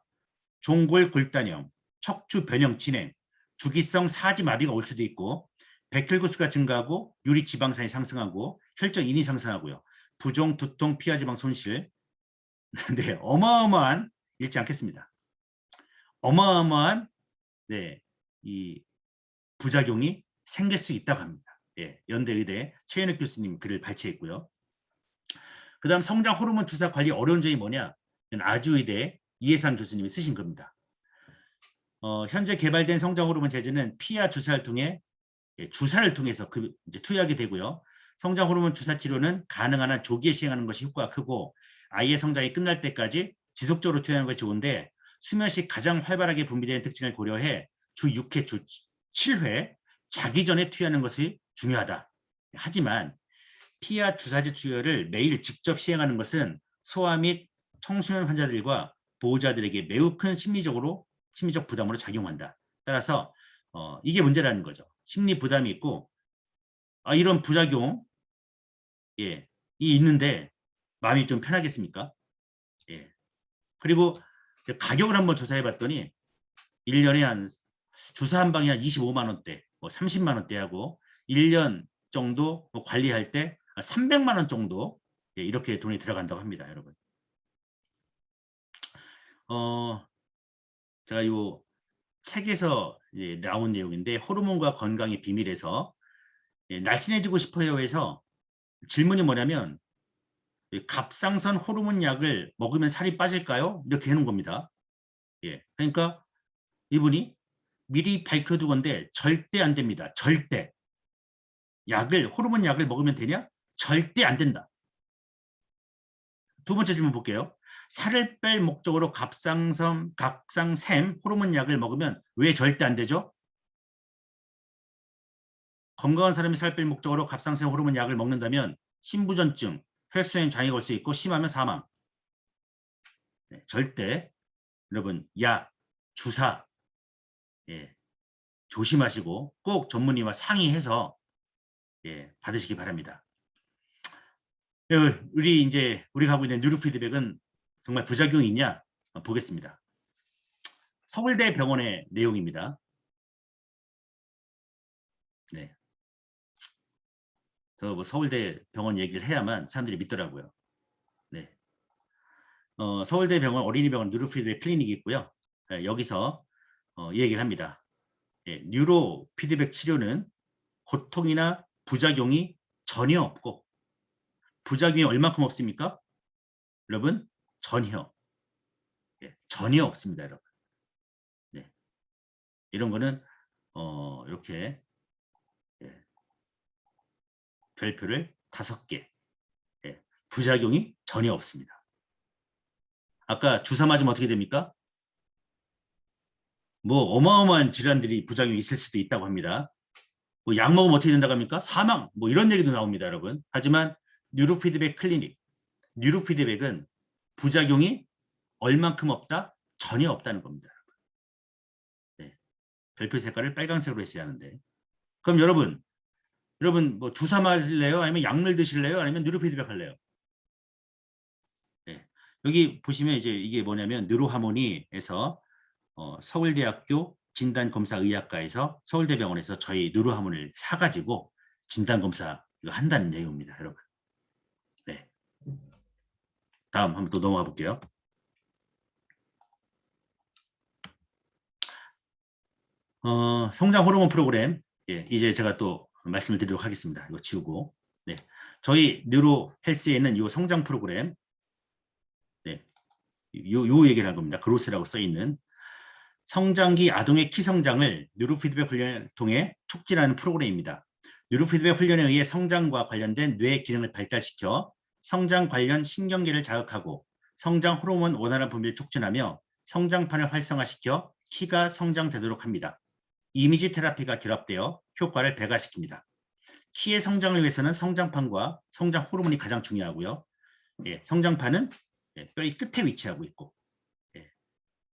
종골 골단염, 척추 변형 진행, 주기성 사지마비가 올 수도 있고 백혈구수가 증가하고 유리지방산이 상승하고 혈전인이 상승하고요. 부종, 두통, 피하지방 손실. 네, 어마어마한 잃지 않겠습니다. 어마어마한 이 부작용이 생길 수 있다고 합니다. 연대의대 최현욱 교수님 글을 발췌했고요. 그 다음 성장 호르몬 주사 관리 어려운 점이 뭐냐? 아주의대 이해상 교수님이 쓰신 겁니다. 현재 개발된 성장 호르몬 제제는 피와 주사를 통해 주사를 통해서 이제 투여하게 되고요. 성장 호르몬 주사 치료는 가능한 한 조기에 시행하는 것이 효과가 크고 아이의 성장이 끝날 때까지 지속적으로 투여하는 것이 좋은데 수면 시 가장 활발하게 분비되는 특징을 고려해 주 6회, 주 7회 자기 전에 투여하는 것이 중요하다. 하지만 피와 주사제 투여를 매일 직접 시행하는 것은 소아 및 청소년 환자들과 보호자들에게 매우 큰 심리적 부담으로 작용한다. 따라서 이게 문제라는 거죠. 심리 부담이 있고 이런 부작용 이 있는데 마음이 좀 편하겠습니까? 예. 그리고 가격을 한번 조사해 봤더니 1년에 한 주사 한 방에 한 25만 원대, 뭐 30만 원대 하고 1년 정도 관리할 때 300만 원 정도 이렇게 돈이 들어간다고 합니다, 여러분. 제가 요 책에서 나온 내용인데 호르몬과 건강의 비밀에서 날씬해지고 싶어요 해서 질문이 뭐냐면 갑상선 호르몬 약을 먹으면 살이 빠질까요? 이렇게 해놓은 겁니다. 그러니까 이분이 미리 밝혀두건데 절대 안 됩니다. 절대. 호르몬 약을 먹으면 되냐? 절대 안 된다. 두 번째 질문 볼게요. 살을 뺄 목적으로 갑상샘 호르몬 약을 먹으면 왜 절대 안 되죠? 건강한 사람이 살 뺄 목적으로 갑상샘 호르몬 약을 먹는다면 심부전증, 혈액순환 장애가 올 수 있고 심하면 사망. 절대 여러분 약, 주사 조심하시고 꼭 전문의와 상의해서 받으시기 바랍니다. 우리가 하고 있는 뉴로 피드백은 정말 부작용이 있냐 보겠습니다. 서울대 병원의 내용입니다. 네. 저 서울대 병원 얘기를 해야만 사람들이 믿더라고요. 네. 서울대 병원 어린이병원 뉴로 피드백 클리닉이 있고요. 여기서 이 얘기를 합니다. 뉴로 피드백 치료는 고통이나 부작용이 전혀 없고 부작용이 얼마큼 없습니까? 여러분 전혀 전혀 없습니다. 여러분 이런 거는 이렇게 별표를 5개 부작용이 전혀 없습니다. 아까 주사 맞으면 어떻게 됩니까? 뭐 어마어마한 질환들이 부작용이 있을 수도 있다고 합니다. 뭐 약 먹으면 어떻게 된다고 합니까? 사망 뭐 이런 얘기도 나옵니다. 여러분 하지만 뉴로 피드백 클리닉 뉴로 피드백은 부작용이 얼만큼 없다? 전혀 없다는 겁니다. 별표 색깔을 빨간색으로 했어야 하는데 그럼 여러분 뭐 주사 맞을래요? 아니면 약물 드실래요? 아니면 뉴로 피드백 할래요? 여기 보시면 이제 이게 뭐냐면 뉴로하모니에서 서울대학교 진단검사의학과에서 서울대병원에서 저희 뉴로하모니를 사가지고 진단검사 이거 한다는 내용입니다. 여러분. 네. 다음 한번 또 넘어가 볼게요. 성장 호르몬 프로그램 이제 제가 또 말씀을 드리도록 하겠습니다. 이거 지우고 네. 저희 뉴로 헬스에는 이 성장 프로그램 요 얘기를 한 겁니다. 그로스라고 써있는 성장기 아동의 키 성장을 뉴로피드백 훈련을 통해 촉진하는 프로그램입니다. 뉴로피드백 훈련에 의해 성장과 관련된 뇌 기능을 발달시켜 성장 관련 신경계를 자극하고 성장 호르몬 원활한 분비를 촉진하며 성장판을 활성화시켜 키가 성장되도록 합니다. 이미지 테라피가 결합되어 효과를 배가시킵니다. 키의 성장을 위해서는 성장판과 성장 호르몬이 가장 중요하고요. 성장판은 뼈의 끝에 위치하고 있고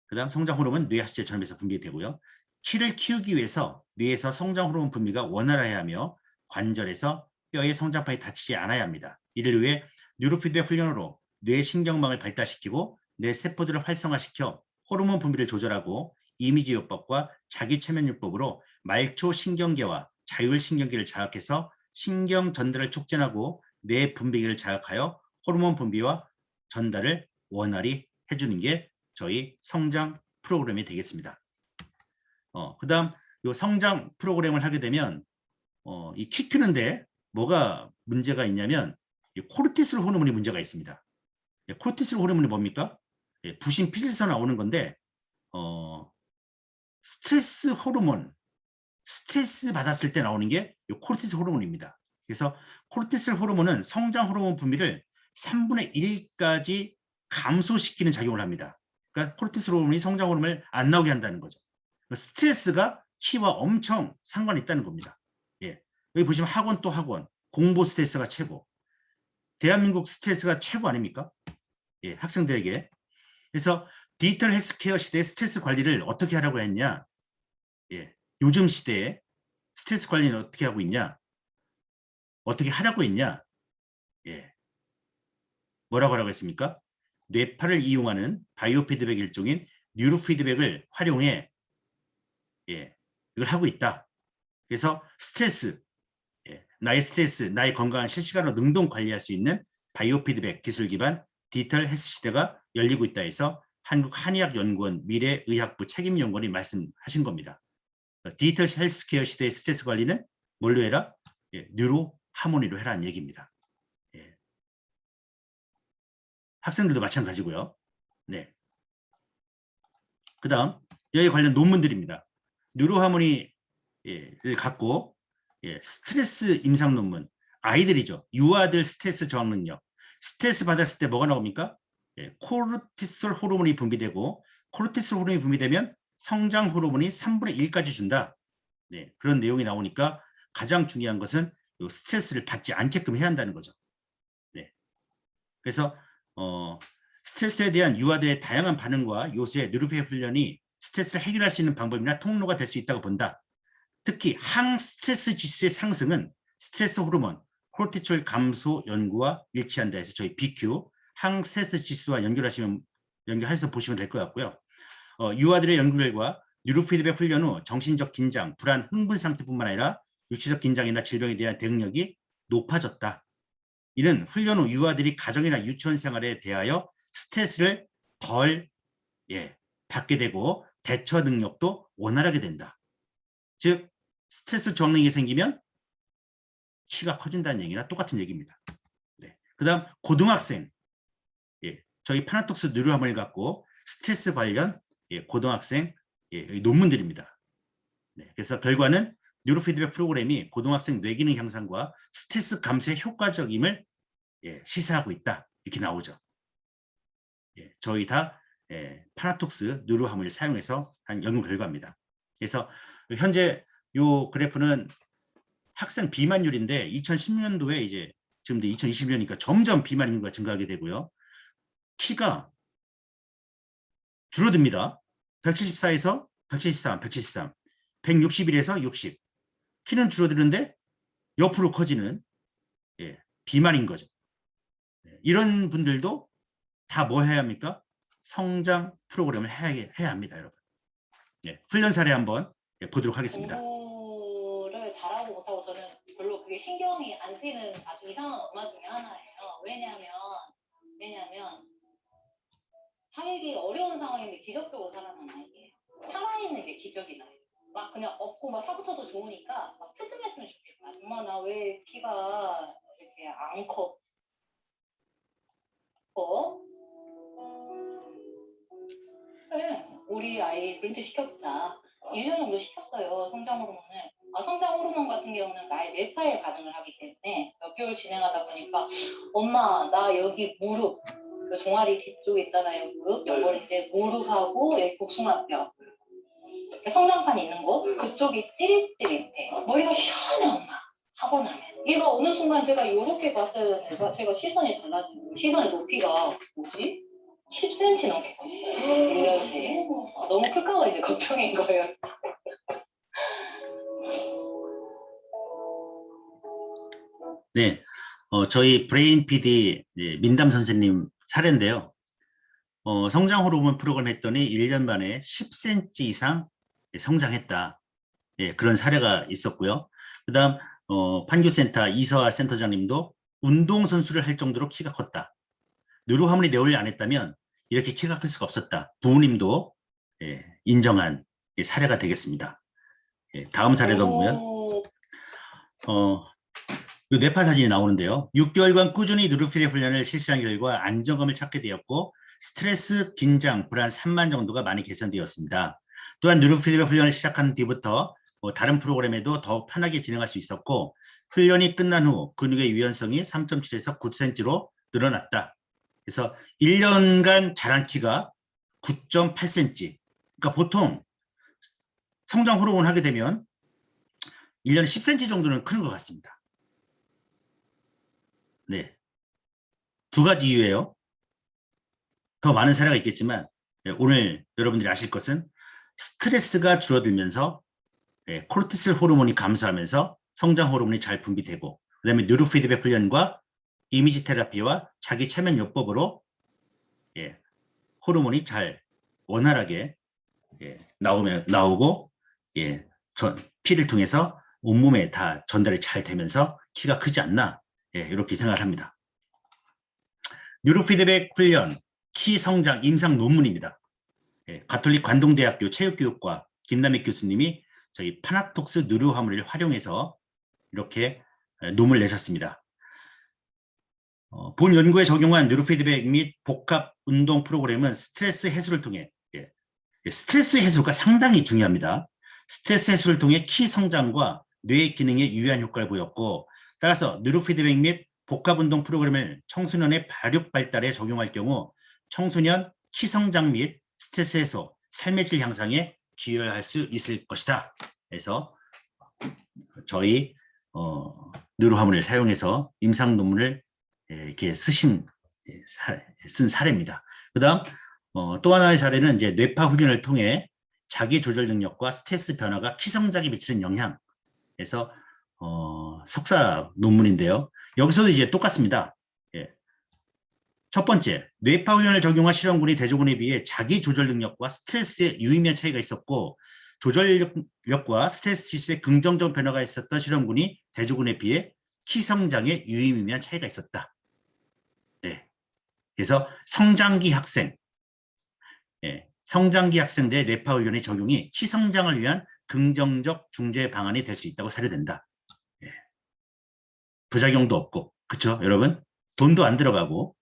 그 다음 성장 호르몬은 뇌 하수체 전염에서 분비되고요. 키를 키우기 위해서 뇌에서 성장 호르몬 분비가 원활해야 하며 관절에서 뼈의 성장판이 다치지 않아야 합니다. 이를 위해 뉴로피드백 훈련으로 뇌 신경망을 발달시키고 뇌 세포들을 활성화시켜 호르몬 분비를 조절하고 이미지요법과 자기최면요법으로 말초 신경계와 자율신경계를 자극해서 신경 전달을 촉진하고 뇌 분비를 자극하여 호르몬 분비와 전달을 원활히 해주는 게 저희 성장 프로그램이 되겠습니다. 그 다음 이 성장 프로그램을 하게 되면 이 키 크는데 뭐가 문제가 있냐면 이 코르티솔 호르몬이 문제가 있습니다. 코르티솔 호르몬이 뭡니까? 부신 피질에서 나오는 건데 스트레스 호르몬, 스트레스 받았을 때 나오는 게 코르티솔 호르몬입니다. 그래서 코르티솔 호르몬은 성장 호르몬 분비를 3분의 1까지 감소시키는 작용을 합니다. 그러니까 코르티솔 호르몬이 성장 호르몬을 안 나오게 한다는 거죠. 스트레스가 키와 엄청 상관이 있다는 겁니다. 예. 여기 보시면 학원 또 학원, 공부 스트레스가 최고. 대한민국 스트레스가 최고 아닙니까? 예, 학생들에게. 그래서 디지털 헬스케어 시대의 스트레스 관리를 어떻게 하라고 했냐? 예, 요즘 시대에 스트레스 관리는 어떻게 하고 있냐? 어떻게 하라고 했냐? 예, 뭐라고 하라고 했습니까? 뇌파를 이용하는 바이오 피드백 일종인 뉴로 피드백을 활용해 예, 이걸 하고 있다. 그래서 스트레스, 예, 나의 스트레스, 나의 건강을 실시간으로 능동 관리할 수 있는 바이오 피드백 기술 기반 디지털 헬스 시대가 열리고 있다 해서 한국한의학연구원 미래의학부 책임연구원이 말씀하신 겁니다. 디지털 헬스케어 시대의 스트레스 관리는 뭘로 해라? 예, 뉴로 하모니로 해라는 얘기입니다. 예. 학생들도 마찬가지고요. 네. 그 다음 여기 관련 논문들입니다. 뉴로 하모니를 갖고 스트레스 임상 논문, 아이들이죠. 유아들 스트레스 저항 능력. 스트레스 받았을 때 뭐가 나옵니까? 코르티솔 호르몬이 분비되고 코르티솔 호르몬이 분비되면 성장 호르몬이 3분의 1까지 준다. 네, 그런 내용이 나오니까 가장 중요한 것은 스트레스를 받지 않게끔 해야 한다는 거죠. 네. 그래서 스트레스에 대한 유아들의 다양한 반응과 요소의 뉴로피해 훈련이 스트레스를 해결할 수 있는 방법이나 통로가 될 수 있다고 본다. 특히 항스트레스 지수의 상승은 스트레스 호르몬, 코르티솔 감소 연구와 일치한다 해서 저희 BQ, 항스트레스 지수와 연결해서 보시면 될 것 같고요. 유아들의 연구 결과 뉴로피드백 훈련 후 정신적 긴장, 불안, 흥분 상태뿐만 아니라 육체적 긴장이나 질병에 대한 대응력이 높아졌다. 이는 훈련 후 유아들이 가정이나 유치원 생활에 대하여 스트레스를 덜 받게 되고 대처 능력도 원활하게 된다. 즉 스트레스 저항력이 생기면 키가 커진다는 얘기나 똑같은 얘기입니다. 네. 그 다음 고등학생, 저희 파나톡스 뉴로하모니를 갖고 스트레스 관련 고등학생 논문들입니다. 네. 그래서 결과는 뉴로피드백 프로그램이 고등학생 뇌기능 향상과 스트레스 감소에 효과적임을 시사하고 있다. 이렇게 나오죠. 저희 다 파나톡스 뉴로하모니를 사용해서 한 연구 결과입니다. 그래서 현재 이 그래프는 학생 비만율인데 2010년도에 이제 지금 2020년이니까 점점 비만 인구가 증가하게 되고요. 키가 줄어듭니다. 174에서 173, 173, 161에서 60. 키는 줄어드는데 옆으로 커지는 비만인 거죠. 이런 분들도 다 뭐 해야 합니까? 성장 프로그램을 해야 합니다, 여러분. 훈련 사례 한번 보도록 하겠습니다. 공부를 잘하고 못하고 저는 별로 그게 신경이 안 쓰이는 아주 이상한 엄마 중에 하나예요. 왜냐하면 살기 어려운 상황인데 기적적으로 살아난 아이예요. 살아있는 게 기적이다. 막 그냥 없고 막 사고 쳐도 좋으니까 막 튼튼했으면 좋겠다. 엄마 나 왜 키가 이렇게 안 커? 그래, 우리 아이 브랜드 시켜보자. 1년 정도 시켰어요, 성장 호르몬을. 성장 호르몬 같은 경우는 나의 뇌파에 반응을 하기 때문에 몇 개월 진행하다 보니까 엄마 나 여기 무릎, 그 종아리 뒤쪽 있잖아요, 무릎, 옆머리인데 무릎하고 여기 복숭아뼈 성장판 있는 곳 그쪽이 찌릿찌릿해. 머리가 시원해 엄마 하고 나면 얘가 어느 순간 제가 이렇게 봤어요. 제가 시선이 달라지고 시선의 높이가 뭐지? 10cm 넘게 컸어요. 1년씩. 너무 클까봐 이제 걱정인 거예요. 네, 저희 브레인 PD 민담 선생님 사례인데요. 성장 호르몬 프로그램 했더니 1년 만에 10cm 이상 성장했다. 그런 사례가 있었고요. 그 다음 판교센터 이서아 센터장님도 운동선수를 할 정도로 키가 컸다. 뉴로하모니 내원을 안 했다면 이렇게 키가 클 수가 없었다. 부모님도 인정한 사례가 되겠습니다. 다음 사례도 보면 뇌파 사진이 나오는데요. 6개월간 꾸준히 뉴로피드백 훈련을 실시한 결과 안정감을 찾게 되었고 스트레스, 긴장, 불안, 산만 정도가 많이 개선되었습니다. 또한 뉴로피드백 훈련을 시작한 뒤부터 다른 프로그램에도 더욱 편하게 진행할 수 있었고 훈련이 끝난 후 근육의 유연성이 3.7에서 9cm로 늘어났다. 그래서 1년간 자란 키가 9.8cm. 그러니까 보통 성장 호르몬 하게 되면 1년에 10cm 정도는 크는 것 같습니다. 네. 두 가지 이유예요. 더 많은 사례가 있겠지만 오늘 여러분들이 아실 것은 스트레스가 줄어들면서 코르티솔 호르몬이 감소하면서 성장 호르몬이 잘 분비되고 그다음에 뉴로피드백 훈련과 이미지 테라피와 자기 체면 요법으로 호르몬이 잘 원활하게 나오고 피를 통해서 온몸에 다 전달이 잘 되면서 키가 크지 않나 이렇게 생각을 합니다. 뉴로피드백 훈련 키 성장 임상 논문입니다. 가톨릭 관동대학교 체육교육과 김남익 교수님이 저희 파나톡스 누르 화물을 활용해서 이렇게 논문을 내셨습니다. 본 연구에 적용한 뉴로피드백 및 복합 운동 프로그램은 스트레스 해소를 통해 스트레스 해소가 상당히 중요합니다. 스트레스 해소를 통해 키 성장과 뇌 기능에 유의한 효과를 보였고 따라서 뉴로피드백 및 복합 운동 프로그램을 청소년의 발육 발달에 적용할 경우 청소년 키 성장 및 스트레스 해소, 삶의 질 향상에 기여할 수 있을 것이다. 그래서 저희 뉴로화물을 사용해서 임상 논문을 이렇게 쓴 사례입니다. 그다음 또 하나의 사례는 이제 뇌파 훈련을 통해 자기 조절 능력과 스트레스 변화가 키 성장에 미치는 영향에서 석사 논문인데요. 여기서도 이제 똑같습니다. 첫 번째, 뇌파 훈련을 적용한 실험군이 대조군에 비해 자기 조절 능력과 스트레스에 유의미한 차이가 있었고 조절력과 스트레스 지수에 긍정적 변화가 있었던 실험군이 대조군에 비해 키 성장에 유의미한 차이가 있었다. 그래서 성장기 학생들의 뇌파 훈련의 적용이 키 성장을 위한 긍정적 중재 방안이 될 수 있다고 사료된다. 부작용도 없고, 그렇죠, 여러분? 돈도 안 들어가고,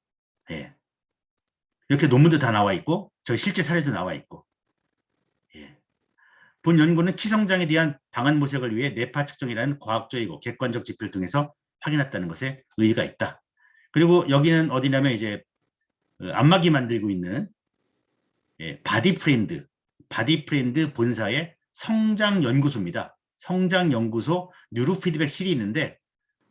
이렇게 논문도 다 나와 있고, 저희 실제 사례도 나와 있고. 본 연구는 키 성장에 대한 방안 모색을 위해 뇌파 측정이라는 과학적이고 객관적 지표를 통해서 확인했다는 것에 의의가 있다. 그리고 여기는 어디냐면 이제 안마기 만들고 있는 바디프렌드 본사의 성장연구소입니다. 성장연구소 뉴로피드백실이 있는데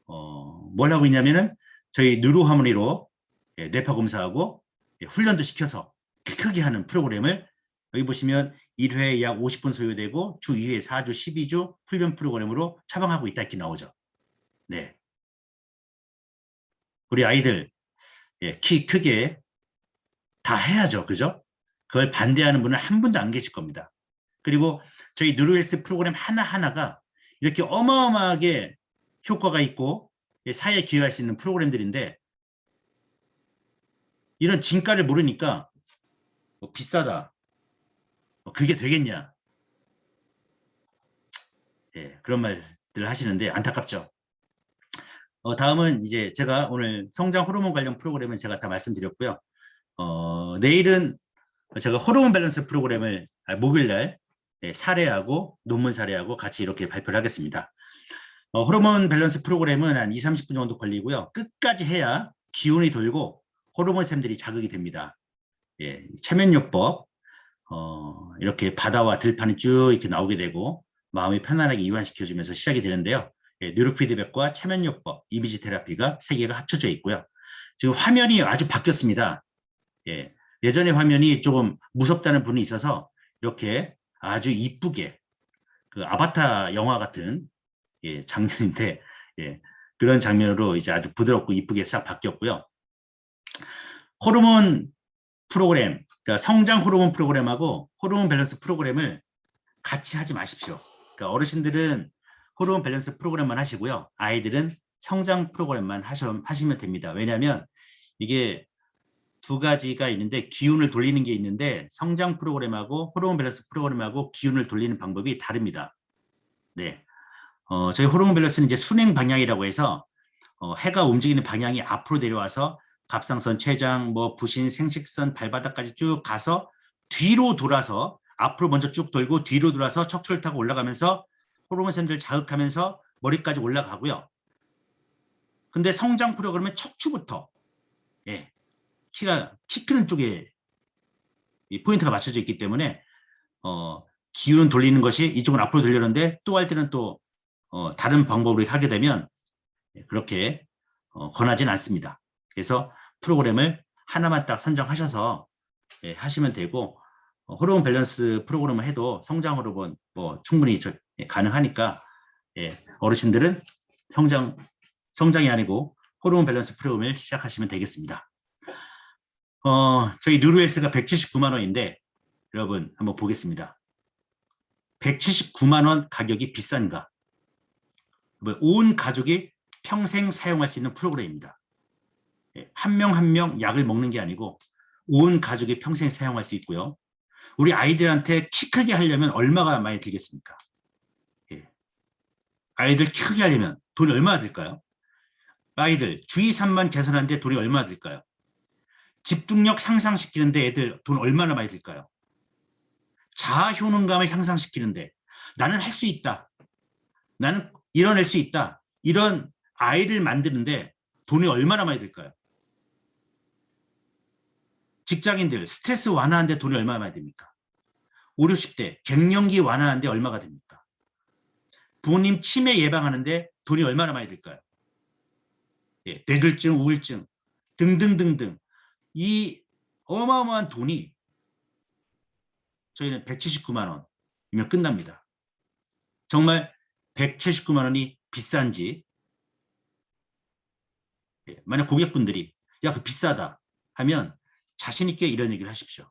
뭘 하고 있냐면은 저희 뉴로하모니로 뇌파 검사하고 훈련도 시켜서 크게 하는 프로그램을 여기 보시면 1회에 약 50분 소요되고 주 2회 4주 12주 훈련 프로그램으로 처방하고 있다 이렇게 나오죠. 네, 우리 아이들 키 크게 다 해야죠. 그죠? 그걸 반대하는 분은 한 분도 안 계실 겁니다. 그리고 저희 뉴로헬스 프로그램 하나하나가 이렇게 어마어마하게 효과가 있고 사회에 기여할 수 있는 프로그램들인데 이런 진가를 모르니까 비싸다. 그게 되겠냐. 그런 말들을 하시는데 안타깝죠. 다음은 이제 제가 오늘 성장 호르몬 관련 프로그램은 제가 다 말씀드렸고요. 내일은 제가 호르몬 밸런스 프로그램을 목요일날 사례하고 논문 사례하고 같이 이렇게 발표를 하겠습니다. 호르몬 밸런스 프로그램은 한 20-30분 정도 걸리고요. 끝까지 해야 기운이 돌고 호르몬샘들이 자극이 됩니다. 체면요법 이렇게 바다와 들판이 쭉 이렇게 나오게 되고 마음이 편안하게 이완시켜주면서 시작이 되는데요. 뉴로피드백과 체면요법, 이미지 테라피가 세 개가 합쳐져 있고요. 지금 화면이 아주 바뀌었습니다. 예전에 화면이 조금 무섭다는 분이 있어서 이렇게 아주 이쁘게 그 아바타 영화 같은 장면인데 그런 장면으로 이제 아주 부드럽고 이쁘게 싹 바뀌었고요. 호르몬 프로그램, 그러니까 성장 호르몬 프로그램하고 호르몬 밸런스 프로그램을 같이 하지 마십시오. 그러니까 어르신들은 호르몬 밸런스 프로그램만 하시고요. 아이들은 성장 프로그램만 하시면 됩니다. 왜냐하면 이게 두 가지가 있는데 기운을 돌리는 게 있는데 성장 프로그램하고 호르몬 밸런스 프로그램하고 기운을 돌리는 방법이 다릅니다. 네, 저희 호르몬 밸런스는 이제 순행 방향이라고 해서 해가 움직이는 방향이 앞으로 내려와서 갑상선, 췌장, 부신, 생식선, 발바닥까지 쭉 가서 뒤로 돌아서 앞으로 먼저 쭉 돌고 뒤로 돌아서 척추를 타고 올라가면서 호르몬 센터를 자극하면서 머리까지 올라가고요. 근데 성장 프로그램은 척추부터 예, 키 크는 쪽에 이 포인트가 맞춰져 있기 때문에 기운은 돌리는 것이 이쪽은 앞으로 돌리는데 또 할 때는 또 다른 방법으로 하게 되면 그렇게 권하지는 않습니다. 그래서 프로그램을 하나만 딱 선정하셔서 하시면 되고 호르몬 밸런스 프로그램을 해도 성장 호르몬 뭐 충분히 가능하니까 어르신들은 성장이 아니고 호르몬 밸런스 프로그램을 시작하시면 되겠습니다. 저희 누르헬스가 179만 원인데 여러분 한번 보겠습니다. 179만 원 가격이 비싼가? 온 가족이 평생 사용할 수 있는 프로그램입니다. 한 명 한 명 약을 먹는 게 아니고 온 가족이 평생 사용할 수 있고요. 우리 아이들한테 키 크게 하려면 얼마가 많이 들겠습니까? 아이들 키 크게 하려면 돈이 얼마나 들까요? 아이들 주의산만 개선하는데 돈이 얼마나 들까요? 집중력 향상시키는데 애들 돈 얼마나 많이 들까요? 자아 효능감을 향상시키는데 나는 할 수 있다. 나는 이뤄낼 수 있다. 이런 아이를 만드는데 돈이 얼마나 많이 들까요? 직장인들 스트레스 완화하는데 돈이 얼마나 많이 듭니까? 5, 60대 갱년기 완화하는데 얼마가 됩니까? 부모님 치매 예방하는데 돈이 얼마나 많이 들까요? 뇌졸중, 우울증 등등등등 이 어마어마한 돈이 저희는 179만 원이면 끝납니다. 정말 179만 원이 비싼지 만약 고객분들이 야, 그 비싸다 하면 자신 있게 이런 얘기를 하십시오.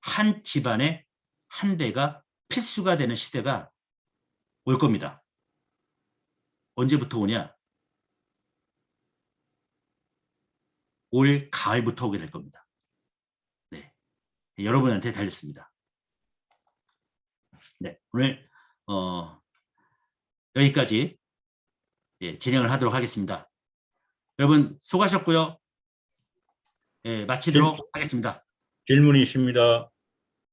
한 집안에 한 대가 필수가 되는 시대가 올 겁니다. 언제부터 오냐? 올 가을부터 오게 될 겁니다. 네, 여러분한테 달렸습니다. 네, 오늘 여기까지 진행을 하도록 하겠습니다. 여러분 수고하셨고요. 마치도록 하겠습니다. 질문이 있습니다.